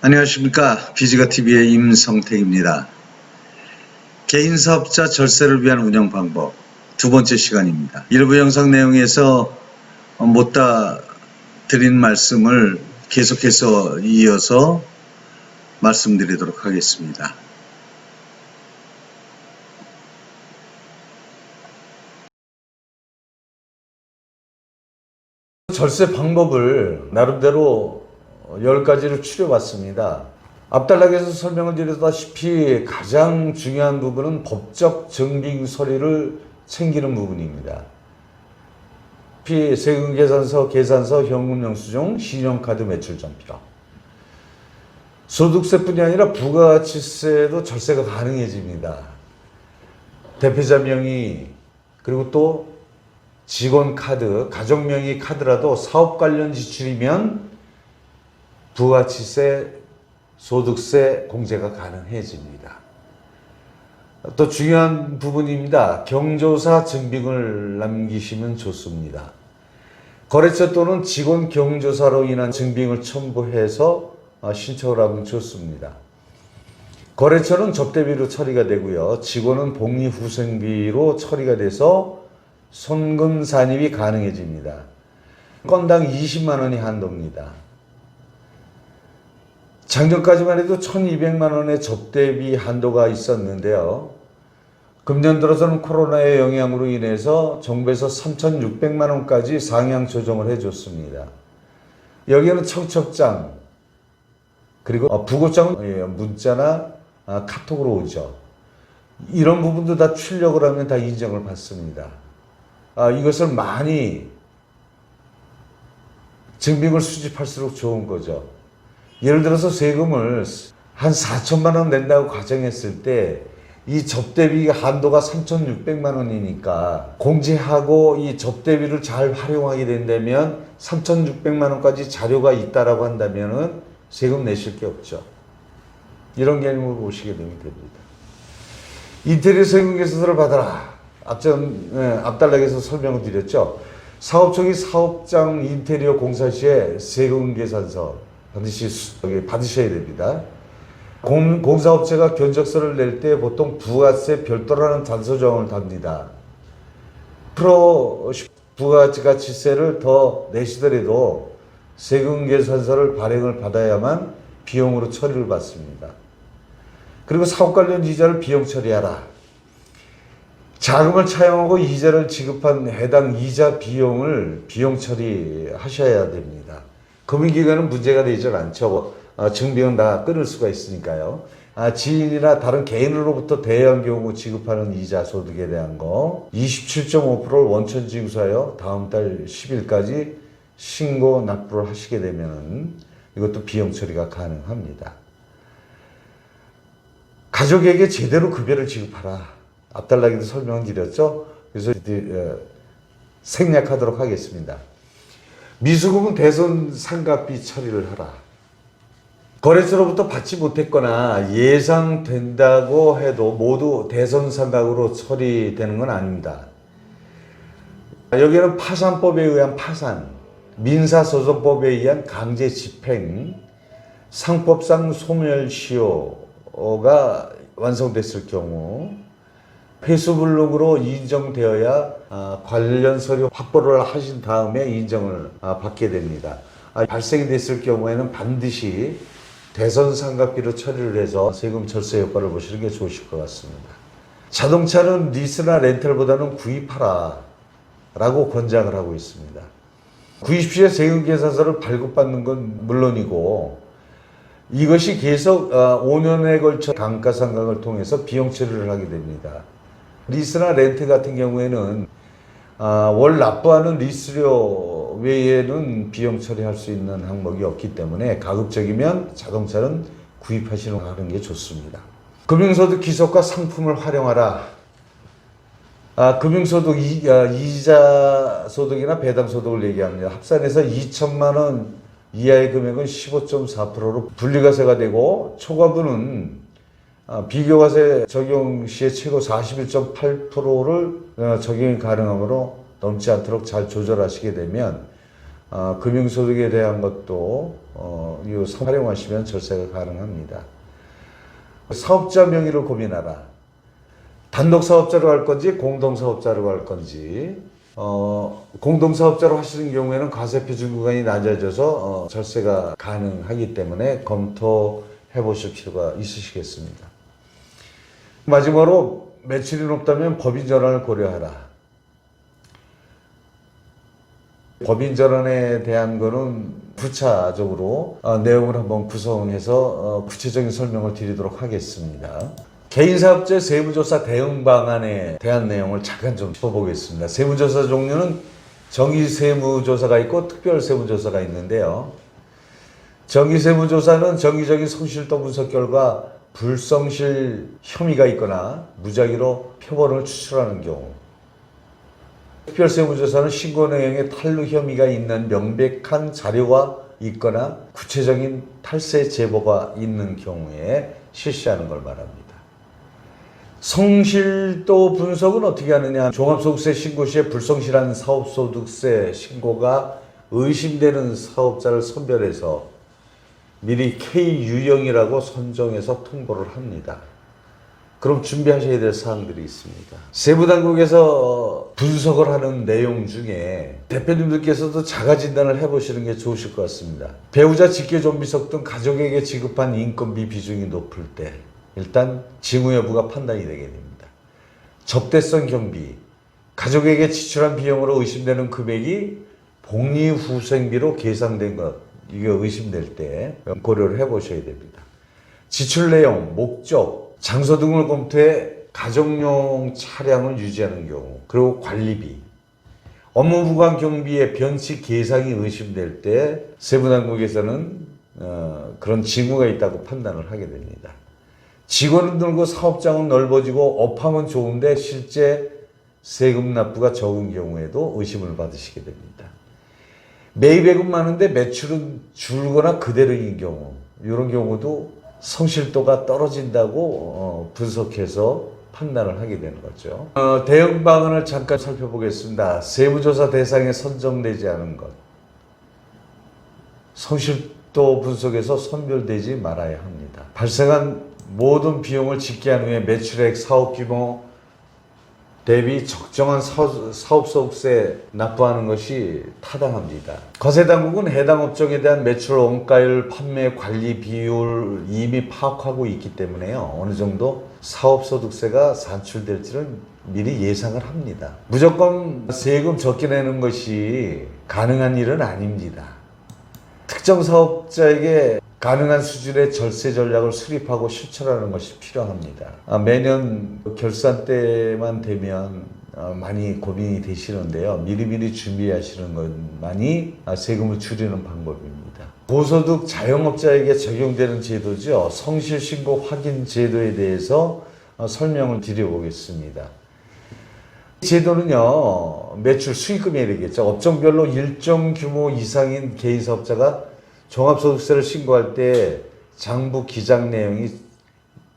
안녕하십니까. 비지가TV의 임성택입니다. 개인사업자 절세를 위한 운영 방법 두 번째 시간입니다. 일부 영상 내용에서 못다 드린 말씀을 계속해서 이어서 말씀드리도록 하겠습니다. 절세 방법을 나름대로 10가지를 추려봤습니다. 앞단락에서 설명을 드렸다시피 가장 중요한 부분은 법적 증빙 서류를 챙기는 부분입니다. 세금계산서, 계산서, 현금영수증, 신용카드 매출전표. 소득세뿐이 아니라 부가가치세도 절세가 가능해집니다. 대표자 명의, 그리고 또 직원 카드, 가족 명의 카드라도 사업 관련 지출이면 부가가치세, 소득세 공제가 가능해집니다. 또 중요한 부분입니다. 경조사 증빙을 남기시면 좋습니다. 거래처 또는 직원 경조사로 인한 증빙을 첨부해서 신청을 하면 좋습니다. 거래처는 접대비로 처리가 되고요. 직원은 복리후생비로 처리가 돼서 손금 산입이 가능해집니다. 건당 20만 원이 한도입니다. 작년까지만 해도 1,200만 원의 접대비 한도가 있었는데요. 금년 들어서는 코로나의 영향으로 인해서 정부에서 3,600만 원까지 상향 조정을 해줬습니다. 여기에는 청첩장, 그리고 부고장은 문자나 카톡으로 오죠. 이런 부분도 다 출력을 하면 다 인정을 받습니다. 이것을 많이 증빙을 수집할수록 좋은 거죠. 예를 들어서 세금을 한 4천만 원 낸다고 가정했을 때 이 접대비 한도가 3,600만 원이니까 공제하고 이 접대비를 잘 활용하게 된다면 3,600만 원까지 자료가 있다라고 한다면은 세금 내실 게 없죠. 이런 개념으로 보시게 되면 됩니다. 인테리어 세금계산서를 받아라. 앞단락에서 설명을 드렸죠. 사업청이 사업장 인테리어 공사 시에 세금계산서 반드시 받으셔야 됩니다. 공사업체가 견적서를 낼 때 보통 부가세 별도라는 단서조항을 답니다. 부가가치세를 더 내시더라도 세금계산서를 발행을 받아야만 비용으로 처리를 받습니다. 그리고 사업 관련 이자를 비용 처리하라. 자금을 차용하고 이자를 지급한 해당 이자 비용을 비용 처리하셔야 됩니다. 금융기관은 문제가 되지 않죠. 증빙은 다 끊을 수가 있으니까요. 지인이나 다른 개인으로부터 대여한 경우 지급하는 이자 소득에 대한 거 27.5%를 원천징수하여 다음 달 10일까지 신고 납부를 하시게 되면 이것도 비용 처리가 가능합니다. 가족에게 제대로 급여를 지급하라. 앞단락에도 설명을 드렸죠. 그래서 생략하도록 하겠습니다. 미수금은 대손 상각비 처리를 하라. 거래처로부터 받지 못했거나 예상된다고 해도 모두 대손 상각으로 처리되는 건 아닙니다. 여기는 파산법에 의한 파산, 민사소송법에 의한 강제 집행, 상법상 소멸시효가 완성됐을 경우 폐수불능으로 인정되어야 관련 서류 확보를 하신 다음에 인정을 받게 됩니다. 발생이 됐을 경우에는 반드시 대손상각비로 처리를 해서 세금 절세 효과를 보시는 게 좋으실 것 같습니다. 자동차는 리스나 렌탈보다는 구입하라 라고 권장을 하고 있습니다. 구입 시에 세금계산서를 발급받는 건 물론이고 이것이 계속 5년에 걸쳐 감가상각을 통해서 비용 처리를 하게 됩니다. 리스나 렌트 같은 경우에는 월 납부하는 리스료 외에는 비용 처리할 수 있는 항목이 없기 때문에 가급적이면 자동차는 구입하시는 게 좋습니다. 금융소득 기속과 상품을 활용하라. 금융소득 이자 소득이나 배당 소득을 얘기합니다. 합산해서 2천만 원 이하의 금액은 15.4%로 분리과세가 되고 초과분은 비교과세 적용 시에 최고 41.8%를 적용이 가능하므로 넘지 않도록 잘 조절하시게 되면 금융소득에 대한 것도 활용하시면 절세가 가능합니다. 사업자 명의로 고민하라. 단독 사업자로 할 건지 공동사업자로 할 건지. 공동사업자로 하시는 경우에는 과세 표준 구간이 낮아져서 절세가 가능하기 때문에 검토해 보실 필요가 있으시겠습니다. 마지막으로 매출이 높다면 법인 전환을 고려하라. 법인 전환에 대한 거는 부차적으로 내용을 한번 구성해서 구체적인 설명을 드리도록 하겠습니다. 개인사업자 세무조사 대응 방안에 대한 내용을 잠깐 좀 짚어보겠습니다. 세무조사 종류는 정기세무조사가 있고 특별세무조사가 있는데요. 정기세무조사는 정기적인 성실도 분석 결과 불성실 혐의가 있거나 무작위로 표본을 추출하는 경우, 특별세무조사는 신고 내용에 탈루 혐의가 있는 명백한 자료가 있거나 구체적인 탈세 제보가 있는 경우에 실시하는 걸 말합니다. 성실도 분석은 어떻게 하느냐? 종합소득세 신고 시에 불성실한 사업소득세 신고가 의심되는 사업자를 선별해서 미리 K유형이라고 선정해서 통보를 합니다. 그럼 준비하셔야 될 사항들이 있습니다. 세무당국에서 분석을 하는 내용 중에 대표님들께서도 자가진단을 해보시는 게 좋으실 것 같습니다. 배우자 직계존비속 등 가족에게 지급한 인건비 비중이 높을 때 일단 징후 여부가 판단이 되게 됩니다. 접대성 경비, 가족에게 지출한 비용으로 의심되는 금액이 복리후생비로 계산된 것, 이게 의심될 때 고려를 해보셔야 됩니다. 지출 내용, 목적, 장소 등을 검토해 가정용 차량을 유지하는 경우, 그리고 관리비, 업무 부관 경비의 변칙 계상이 의심될 때 세무당국에서는 그런 징후가 있다고 판단을 하게 됩니다. 직원은 늘고 사업장은 넓어지고 업황은 좋은데 실제 세금 납부가 적은 경우에도 의심을 받으시게 됩니다. 매입액은 많은데 매출은 줄거나 그대로인 경우, 이런 경우도 성실도가 떨어진다고 분석해서 판단을 하게 되는 거죠. 대응 방안을 잠깐 살펴보겠습니다. 세무조사 대상에 선정되지 않은 것, 성실도 분석에서 선별되지 말아야 합니다. 발생한 모든 비용을 집계한 후에 매출액, 사업 규모 대비 적정한 사업소득세 납부하는 것이 타당합니다. 과세당국은 해당 업종에 대한 매출 원가율, 판매 관리 비율 이미 파악하고 있기 때문에요. 어느 정도 사업소득세가 산출될지는 미리 예상을 합니다. 무조건 세금 적게 내는 것이 가능한 일은 아닙니다. 특정 사업자에게 가능한 수준의 절세 전략을 수립하고 실천하는 것이 필요합니다. 매년 결산 때만 되면 많이 고민이 되시는데요. 미리미리 준비하시는 것만이 세금을 줄이는 방법입니다. 고소득 자영업자에게 적용되는 제도죠. 성실신고 확인 제도에 대해서 설명을 드려보겠습니다. 이 제도는요, 매출 수익금이 되겠죠. 업종별로 일정 규모 이상인 개인사업자가 종합소득세를 신고할 때 장부 기장 내용이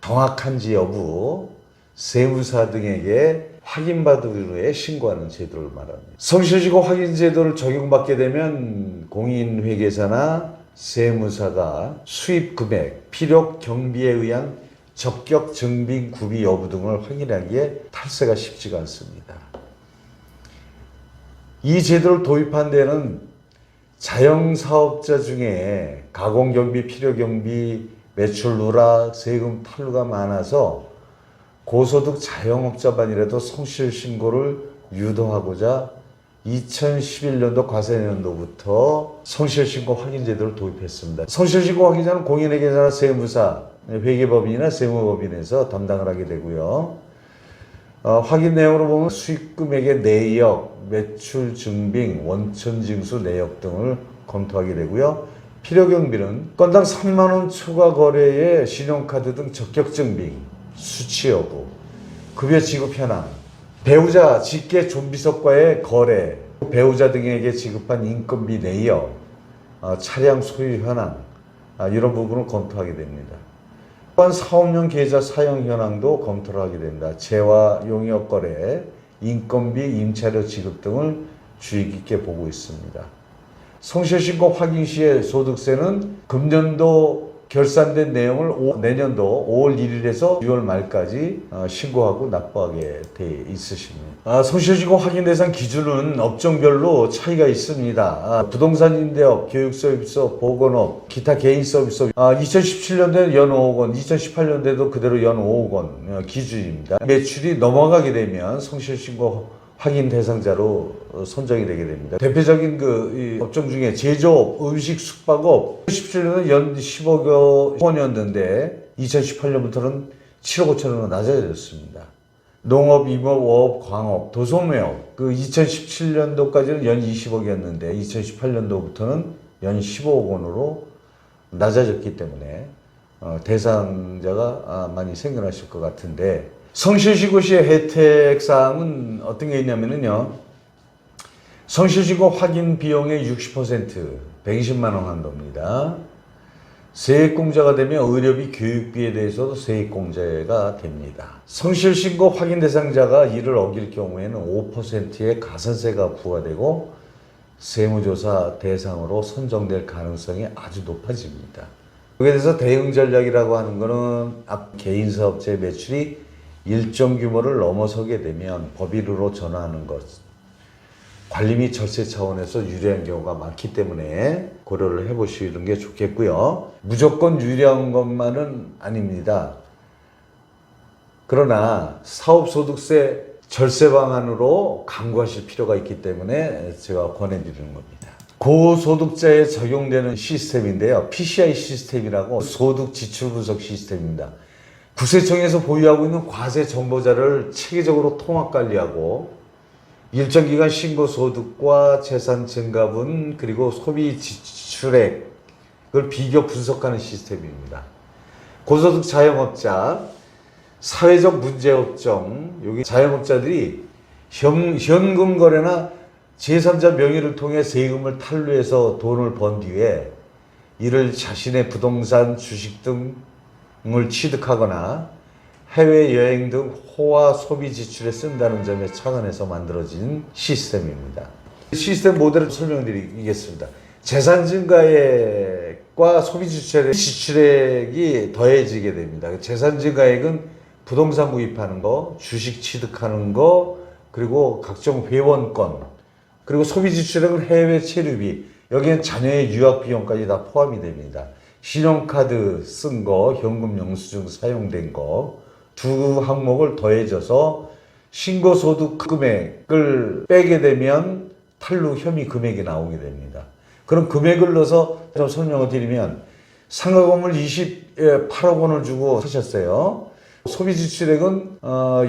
정확한지 여부 세무사 등에게 확인받은 후에 신고하는 제도를 말합니다. 성실신고 확인 제도를 적용받게 되면 공인회계사나 세무사가 수입 금액, 필요 경비에 의한 적격 증빙 구비 여부 등을 확인하기에 탈세가 쉽지가 않습니다. 이 제도를 도입한 데는 자영사업자 중에 가공경비, 필요경비, 매출 누락, 세금 탈루가 많아서 고소득 자영업자만이라도 성실신고를 유도하고자 2011년도 과세년도부터 성실신고 확인제도를 도입했습니다. 성실신고 확인자는 공인회계사나 세무사, 회계법인이나 세무법인에서 담당을 하게 되고요. 확인 내용으로 보면 수익금액의 내역, 매출 증빙, 원천징수 내역 등을 검토하게 되고요. 필요경비는 건당 3만 원 초과 거래에 신용카드 등 적격 증빙, 수취 여부, 급여 지급 현황, 배우자 직계 존비속과의 거래, 배우자 등에게 지급한 인건비 내역, 차량 소유 현황, 이런 부분을 검토하게 됩니다. 또한 사업용 계좌 사용 현황도 검토를 하게 됩니다. 재화 용역 거래, 인건비, 임차료 지급 등을 주의 깊게 보고 있습니다. 성실신고 확인 시의 소득세는 금년도 결산된 내용을 내년도 5월 1일에서 6월 말까지 신고하고 납부하게 돼 있으십니다. 성실신고 확인 대상 기준은 업종별로 차이가 있습니다. 부동산 임대업, 교육서비스업, 보건업, 기타 개인서비스업 2017년도에는 연 5억 원, 2018년도에도 그대로 연 5억 원 기준입니다. 매출이 넘어가게 되면 성실신고 확인 대상자로 선정이 되게 됩니다. 대표적인 이 업종 중에 제조업, 음식, 숙박업 2017년은 연 10억 원이었는데 2018년부터는 7억 5천 원으로 낮아졌습니다. 농업, 임업, 광업, 도소매업 2017년도까지는 연 20억이었는데 2018년도부터는 연 15억 원으로 낮아졌기 때문에 대상자가 많이 생겨나실 것 같은데 성실신고 시의 혜택사항은 어떤 게 있냐면요. 성실신고 확인 비용의 60%, 120만 원 한도입니다. 세액공제가 되면 의료비, 교육비에 대해서도 세액공제가 됩니다. 성실신고 확인 대상자가 이를 어길 경우에는 5%의 가산세가 부과되고 세무조사 대상으로 선정될 가능성이 아주 높아집니다. 여기에 대해서 대응 전략이라고 하는 것은 개인사업자의 매출이 일정 규모를 넘어서게 되면 법인으로 전환하는 것, 관리 및 절세 차원에서 유리한 경우가 많기 때문에 고려를 해보시는 게 좋겠고요. 무조건 유리한 것만은 아닙니다. 그러나 사업소득세 절세 방안으로 강구하실 필요가 있기 때문에 제가 권해드리는 겁니다. 고소득자에 적용되는 시스템인데요. PCI 시스템이라고 소득 지출 분석 시스템입니다. 국세청에서 보유하고 있는 과세 정보자를 체계적으로 통합 관리하고 일정 기간 신고 소득과 재산 증가분 그리고 소비 지출액을 비교 분석하는 시스템입니다. 고소득 자영업자, 사회적 문제 업종, 여기 자영업자들이 현금 거래나 제3자 명의를 통해 세금을 탈루해서 돈을 번 뒤에 이를 자신의 부동산, 주식 등을 취득하거나 해외여행 등 호화 소비 지출에 쓴다는 점에 착안해서 만들어진 시스템입니다. 시스템 모델을 설명드리겠습니다. 재산 증가액과 소비 지출액이 더해지게 됩니다. 재산 증가액은 부동산 구입하는 거, 주식 취득하는 거, 그리고 각종 회원권, 그리고 소비 지출액은 해외 체류비, 여기엔 자녀의 유학 비용까지 다 포함이 됩니다. 신용카드 쓴 거, 현금 영수증 사용된 거, 두 항목을 더해져서 신고소득 금액을 빼게 되면 탈루 혐의 금액이 나오게 됩니다. 그럼 금액을 넣어서 좀 설명을 드리면 상가 건물 28억 원을 주고 사셨어요. 소비 지출액은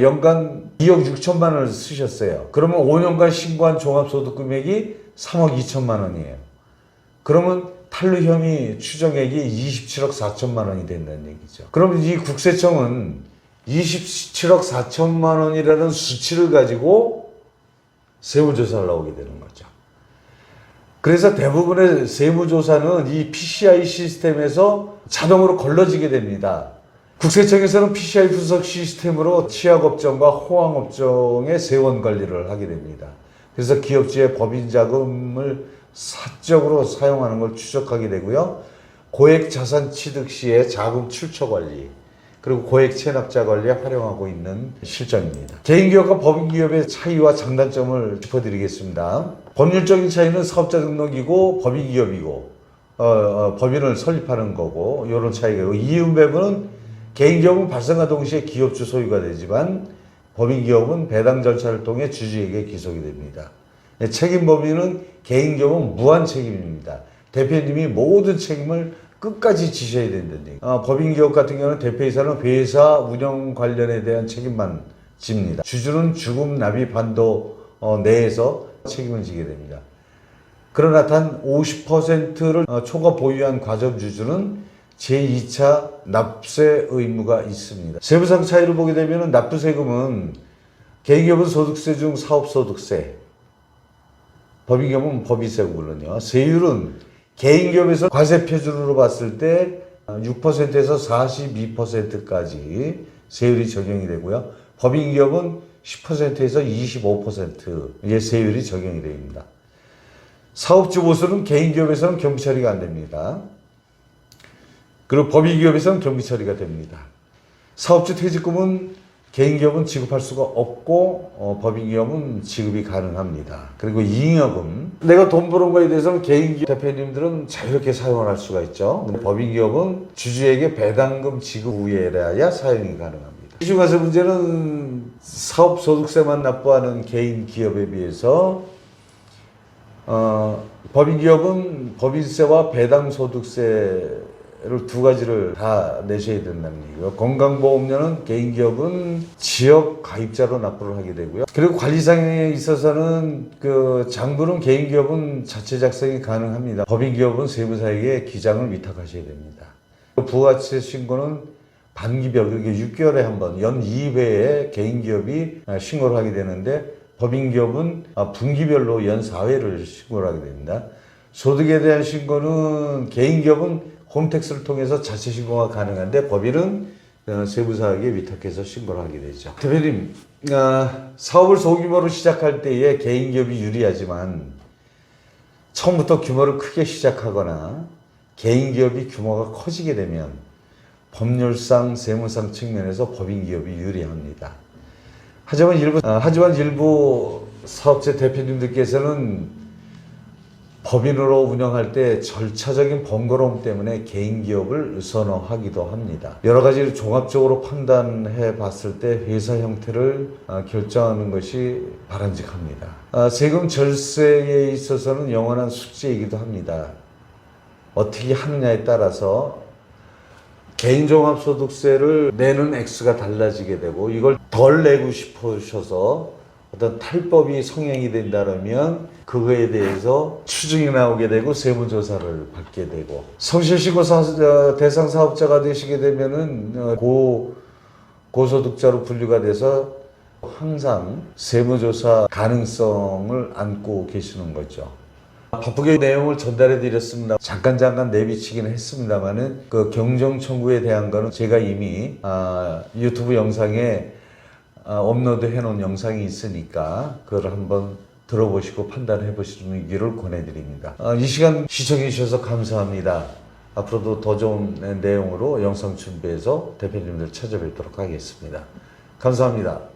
연간 2억 6천만 원을 쓰셨어요. 그러면 5년간 신고한 종합소득 금액이 3억 2천만 원이에요. 그러면 탈루 혐의 추정액이 27억 4천만 원이 된다는 얘기죠. 그러면 이 국세청은 27억 4천만 원이라는 수치를 가지고 세무조사를 나오게 되는 거죠. 그래서 대부분의 세무조사는 이 PCI 시스템에서 자동으로 걸러지게 됩니다. 국세청에서는 PCI 분석 시스템으로 취약업종과 호황업종의 세원 관리를 하게 됩니다. 그래서 기업주의 법인 자금을 사적으로 사용하는 걸 추적하게 되고요. 고액 자산 취득 시에 자금 출처 관리, 그리고 고액 체납자 관리에 활용하고 있는 실정입니다. 개인기업과 법인기업의 차이와 장단점을 짚어드리겠습니다. 법률적인 차이는 사업자 등록이고 법인기업이고 법인을 설립하는 거고 이런 차이가 있고, 이윤 배분은 개인기업은 발생과 동시에 기업주 소유가 되지만 법인기업은 배당 절차를 통해 주주에게 기속이 됩니다. 책임법인은 개인기업은 무한 책임입니다. 대표님이 모든 책임을 끝까지 지셔야 된다는 얘기. 법인기업 같은 경우는 대표이사는 회사 운영 관련에 대한 책임만 집니다. 주주는 주금 납입 한도 내에서 책임을 지게 됩니다. 그러나 단 50%를 초과 보유한 과점주주는 제2차 납세 의무가 있습니다. 세부상 차이를 보게 되면 납부세금은 개인기업은 소득세 중 사업소득세, 법인기업은 법인세고 물론요. 세율은 개인기업에서 과세 표준으로 봤을 때 6%에서 42%까지 세율이 적용이 되고요. 법인기업은 10%에서 25%의 세율이 적용이 됩니다. 사업주 보수는 개인기업에서는 경비 처리가 안 됩니다. 그리고 법인기업에서는 경비 처리가 됩니다. 사업주 퇴직금은 개인기업은 지급할 수가 없고 법인기업은 지급이 가능합니다. 그리고 잉여금, 내가 돈 버는 거에 대해서는 개인기업 대표님들은 자유롭게 사용을 할 수가 있죠. 근데 법인기업은 주주에게 배당금 지급 후에라야 사용이 가능합니다. 이 중에서 문제는 사업소득세만 납부하는 개인기업에 비해서 법인기업은 법인세와 배당소득세를 두 가지를 다 내셔야 된다는 얘기고요. 건강보험료는 개인기업은 지역 가입자로 납부를 하게 되고요. 그리고 관리상에 있어서는 그 장부는 개인기업은 자체 작성이 가능합니다. 법인기업은 세무사에게 기장을 위탁하셔야 됩니다. 부가세 신고는 반기별, 그게 6개월에 한 번, 연 2회에 개인기업이 신고를 하게 되는데 법인기업은 분기별로 연 4회를 신고를 하게 됩니다. 소득에 대한 신고는 개인기업은 홈택스를 통해서 자체 신고가 가능한데 법인은 세무사에게 위탁해서 신고를 하게 되죠. 대표님, 사업을 소규모로 시작할 때에 개인기업이 유리하지만 처음부터 규모를 크게 시작하거나 개인기업이 규모가 커지게 되면 법률상, 세무상 측면에서 법인기업이 유리합니다. 하지만 일부 사업체 대표님들께서는 법인으로 운영할 때 절차적인 번거로움 때문에 개인기업을 선호하기도 합니다. 여러 가지를 종합적으로 판단해 봤을 때 회사 형태를 결정하는 것이 바람직합니다. 세금 절세에 있어서는 영원한 숙제이기도 합니다. 어떻게 하느냐에 따라서 개인종합소득세를 내는 액수가 달라지게 되고 이걸 덜 내고 싶으셔서 어떤 탈법이 성행이 된다면 그거에 대해서 추징이 나오게 되고 세무조사를 받게 되고 성실시고 대상 사업자가 되시게 되면은 고소득자로 분류가 돼서 항상 세무조사 가능성을 안고 계시는 거죠. 바쁘게 내용을 전달해 드렸습니다. 잠깐 내비치긴 했습니다만은 그 경정 청구에 대한 거는 제가 이미 유튜브 영상에 업로드 해놓은 영상이 있으니까 그걸 한번 들어보시고 판단해 보시기를 권해드립니다. 이 시간 시청해 주셔서 감사합니다. 앞으로도 더 좋은 내용으로 영상 준비해서 대표님들 찾아뵙도록 하겠습니다. 감사합니다.